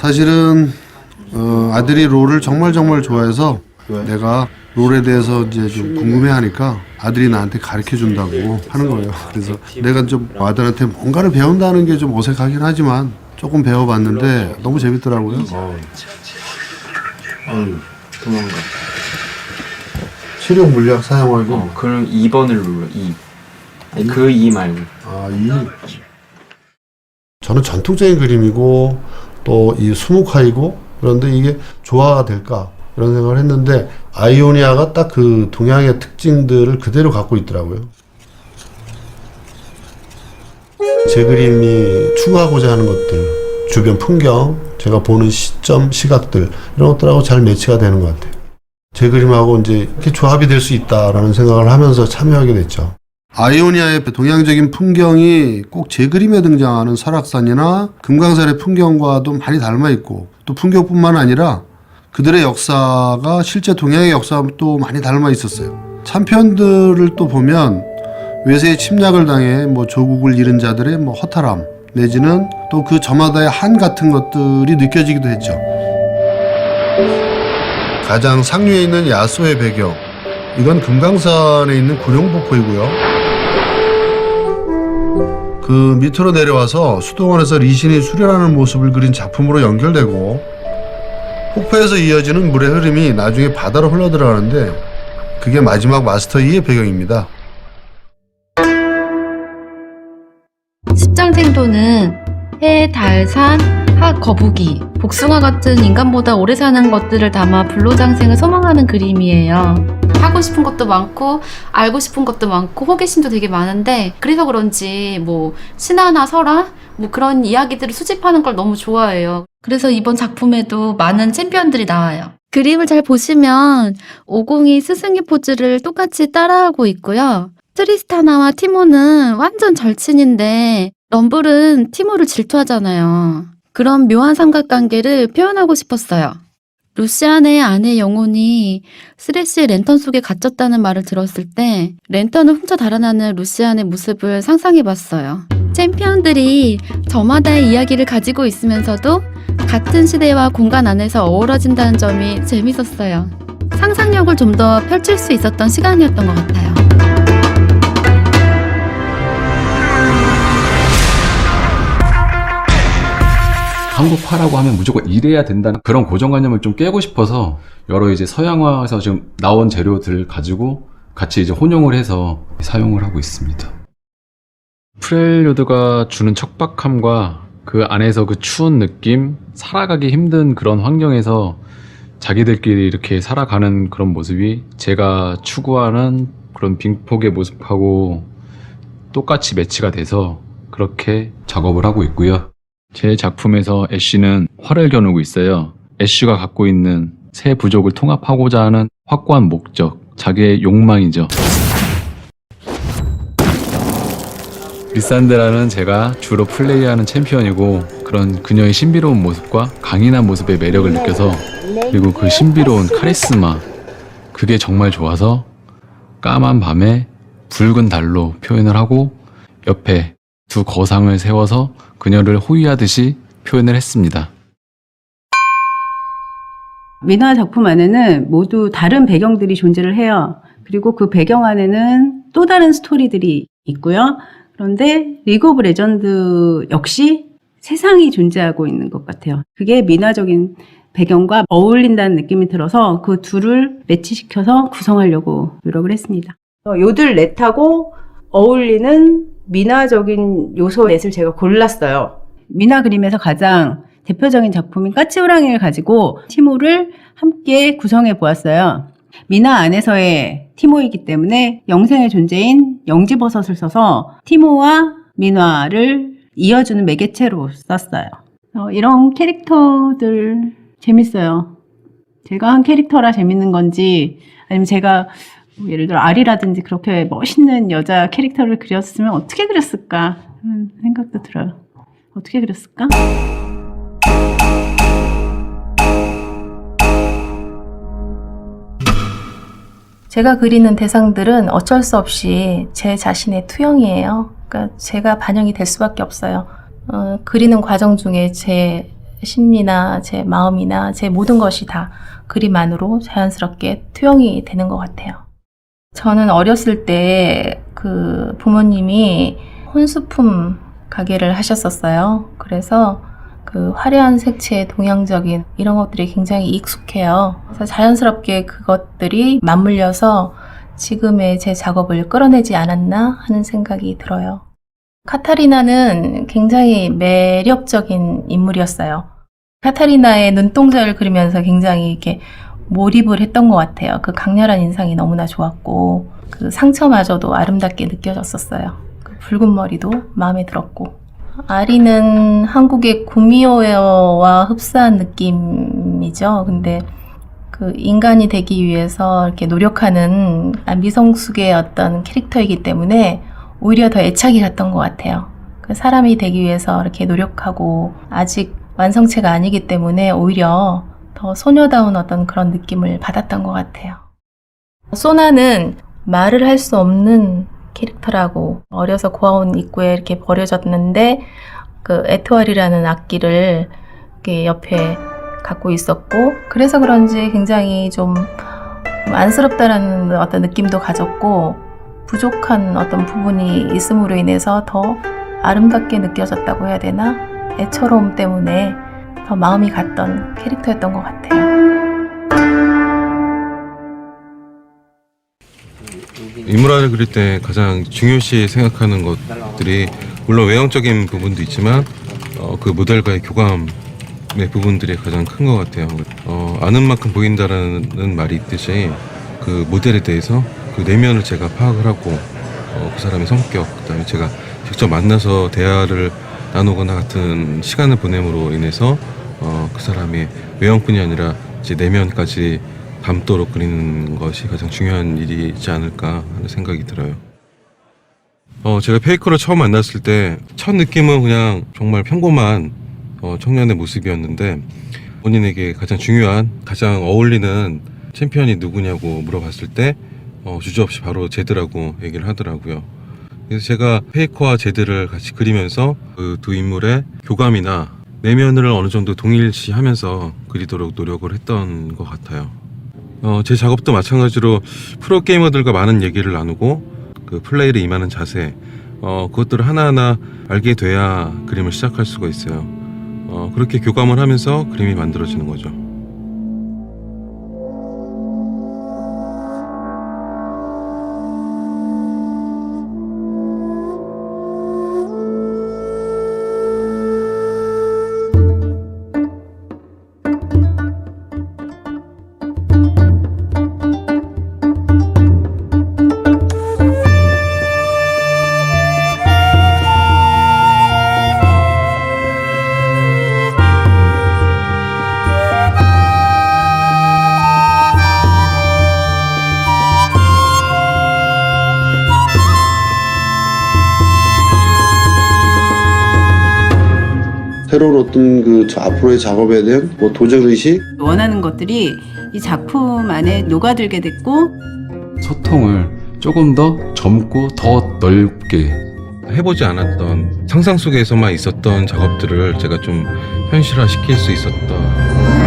사실은 아들이 롤을 정말 좋아해서 내가 롤에 대해서 이제 좀 궁금해하니까 아들이 나한테 가르쳐 준다고 하는 거예요. 그래서 내가 좀 아들한테 뭔가를 배운다는 게 좀 어색하긴 하지만 조금 배워봤는데 너무 재밌더라고요. 도망가. 실용 물리학 사용하고. 그럼 2번을 눌러. 2. 아니, 그 2 말고. 아, 저는 전통적인 그림이고 또 이 수묵화이고 그런데 이게 조화가 될까 이런 생각을 했는데 아이오니아가 딱 그 동양의 특징들을 그대로 갖고 있더라고요. 제 그림이 추구하고자 하는 것들, 주변 풍경, 제가 보는 시점, 시각들 이런 것들하고 잘 매치가 되는 것 같아요. 제 그림하고 이제 이렇게 조합이 될 수 있다라는 생각을 하면서 참여하게 됐죠. 아이오니아의 동양적인 풍경이 꼭 제 그림에 등장하는 설악산이나 금강산의 풍경과도 많이 닮아 있고 또 풍경뿐만 아니라 그들의 역사가 실제 동양의 역사도 많이 닮아 있었어요. 참편들을 또 보면 외세의 침략을 당해 조국을 잃은 자들의 허탈함 내지는 또 그 저마다의 한 같은 것들이 느껴지기도 했죠. 가장 상류에 있는 야소의 배경, 이건 금강산에 있는 구룡폭포이고요. 그 밑으로 내려와서 수도원에서 리신이 수련하는 모습을 그린 작품으로 연결되고 폭포에서 이어지는 물의 흐름이 나중에 바다로 흘러들어가는데 그게 마지막 마스터 2의 배경입니다. 십장생도는 해, 달, 산, 학, 거북이, 복숭아 같은 인간보다 오래 사는 것들을 담아 불로장생을 소망하는 그림이에요. 하고 싶은 것도 많고 알고 싶은 것도 많고 호기심도 되게 많은데 그래서 그런지 신화나 설화 그런 이야기들을 수집하는 걸 너무 좋아해요. 그래서 이번 작품에도 많은 챔피언들이 나와요. 그림을 잘 보시면 오공이 스승의 포즈를 똑같이 따라하고 있고요. 트리스타나와 티모는 완전 절친인데 럼블은 티모를 질투하잖아요. 그런 묘한 삼각관계를 표현하고 싶었어요. 루시안의 아내 영혼이 스레시의 랜턴 속에 갇혔다는 말을 들었을 때 랜턴을 훔쳐 달아나는 루시안의 모습을 상상해봤어요. 챔피언들이 저마다의 이야기를 가지고 있으면서도 같은 시대와 공간 안에서 어우러진다는 점이 재밌었어요. 상상력을 좀 더 펼칠 수 있었던 시간이었던 것 같아요. 한국화라고 하면 무조건 이래야 된다는 그런 고정관념을 좀 깨고 싶어서 여러 이제 서양화에서 지금 나온 재료들을 가지고 같이 이제 혼용을 해서 사용을 하고 있습니다. 프렐류드가 주는 척박함과 그 안에서 그 추운 느낌, 살아가기 힘든 그런 환경에서 자기들끼리 이렇게 살아가는 그런 모습이 제가 추구하는 그런 빙폭의 모습하고 똑같이 매치가 돼서 그렇게 작업을 하고 있고요. 제 작품에서 애쉬는 활을 겨누고 있어요. 애쉬가 갖고 있는 새 부족을 통합하고자 하는 확고한 목적, 자기의 욕망이죠. 리산드라는 제가 주로 플레이하는 챔피언이고 그런 그녀의 신비로운 모습과 강인한 모습의 매력을 느껴서 그리고 그 신비로운 카리스마 그게 정말 좋아서 까만 밤에 붉은 달로 표현을 하고 옆에 두 거상을 세워서 그녀를 호위하듯이 표현을 했습니다. 민화 작품 안에는 모두 다른 배경들이 존재를 해요. 그리고 그 배경 안에는 또 다른 스토리들이 있고요. 그런데 리그 오브 레전드 역시 세상이 존재하고 있는 것 같아요. 그게 민화적인 배경과 어울린다는 느낌이 들어서 그 둘을 매치시켜서 구성하려고 노력을 했습니다. 요들 넷하고 어울리는 민화적인 요소 넷을 제가 골랐어요. 민화 그림에서 가장 대표적인 작품인 까치호랑이를 가지고 티모를 함께 구성해 보았어요. 민화 안에서의 티모이기 때문에 영생의 존재인 영지버섯을 써서 티모와 민화를 이어주는 매개체로 썼어요. 이런 캐릭터들 재밌어요. 제가 한 캐릭터라 재밌는 건지 아니면 제가 예를 들어 아리라든지 그렇게 멋있는 여자 캐릭터를 그렸으면 어떻게 그렸을까 하는 생각도 들어요. 어떻게 그렸을까? 제가 그리는 대상들은 어쩔 수 없이 제 자신의 투영이에요. 그러니까 제가 반영이 될 수밖에 없어요. 그리는 과정 중에 제 심리나 제 마음이나 제 모든 것이 다 그림 안으로 자연스럽게 투영이 되는 것 같아요. 저는 어렸을 때 그 부모님이 혼수품 가게를 하셨었어요. 그래서 그 화려한 색채, 동양적인 이런 것들이 굉장히 익숙해요. 그래서 자연스럽게 그것들이 맞물려서 지금의 제 작업을 끌어내지 않았나 하는 생각이 들어요. 카타리나는 굉장히 매력적인 인물이었어요. 카타리나의 눈동자를 그리면서 굉장히 이렇게 몰입을 했던 것 같아요. 그 강렬한 인상이 너무나 좋았고, 그 상처마저도 아름답게 느껴졌었어요. 그 붉은 머리도 마음에 들었고, 아리는 한국의 구미호와 흡사한 느낌이죠. 근데 그 인간이 되기 위해서 이렇게 노력하는 미성숙의 어떤 캐릭터이기 때문에 오히려 더 애착이 갔던 것 같아요. 그 사람이 되기 위해서 이렇게 노력하고 아직 완성체가 아니기 때문에 오히려 더 소녀다운 어떤 그런 느낌을 받았던 것 같아요. 소나는 말을 할 수 없는 캐릭터라고, 어려서 고아원 입구에 이렇게 버려졌는데 그 에투알이라는 악기를 이렇게 옆에 갖고 있었고, 그래서 그런지 굉장히 좀 안쓰럽다라는 어떤 느낌도 가졌고, 부족한 어떤 부분이 있음으로 인해서 더 아름답게 느껴졌다고 해야 되나? 애처로움 때문에 더 마음이 갔던 캐릭터였던 것 같아요. 인물화를 그릴 때 가장 중요시 생각하는 것들이 물론 외형적인 부분도 있지만 그 모델과의 교감의 부분들이 가장 큰 것 같아요. 아는 만큼 보인다라는 말이 있듯이 그 모델에 대해서 그 내면을 제가 파악을 하고 그 사람의 성격, 그다음에 제가 직접 만나서 대화를 나누거나 같은 시간을 보냄으로 인해서 그 사람의 외형뿐이 아니라 이제 내면까지 담도록 그리는 것이 가장 중요한 일이지 않을까 하는 생각이 들어요. 제가 페이커를 처음 만났을 때 첫 느낌은 그냥 정말 평범한 청년의 모습이었는데, 본인에게 가장 중요한, 가장 어울리는 챔피언이 누구냐고 물어봤을 때 주저없이 바로 제드라고 얘기를 하더라고요. 그래서 제가 페이커와 제드를 같이 그리면서 그 두 인물의 교감이나 내면을 어느 정도 동일시하면서 그리도록 노력을 했던 것 같아요. 제 작업도 마찬가지로 프로게이머들과 많은 얘기를 나누고 그 플레이를 임하는 자세, 그것들을 하나하나 알게 돼야 그림을 시작할 수가 있어요. 그렇게 교감을 하면서 그림이 만들어지는 거죠. 새로운 어떤 저 앞으로의 작업에 대한 도전 의식, 원하는 것들이 이 작품 안에 녹아들게 됐고, 소통을 조금 더 젊고 더 넓게 해보지 않았던 상상 속에서만 있었던 작업들을 제가 좀 현실화시킬 수 있었던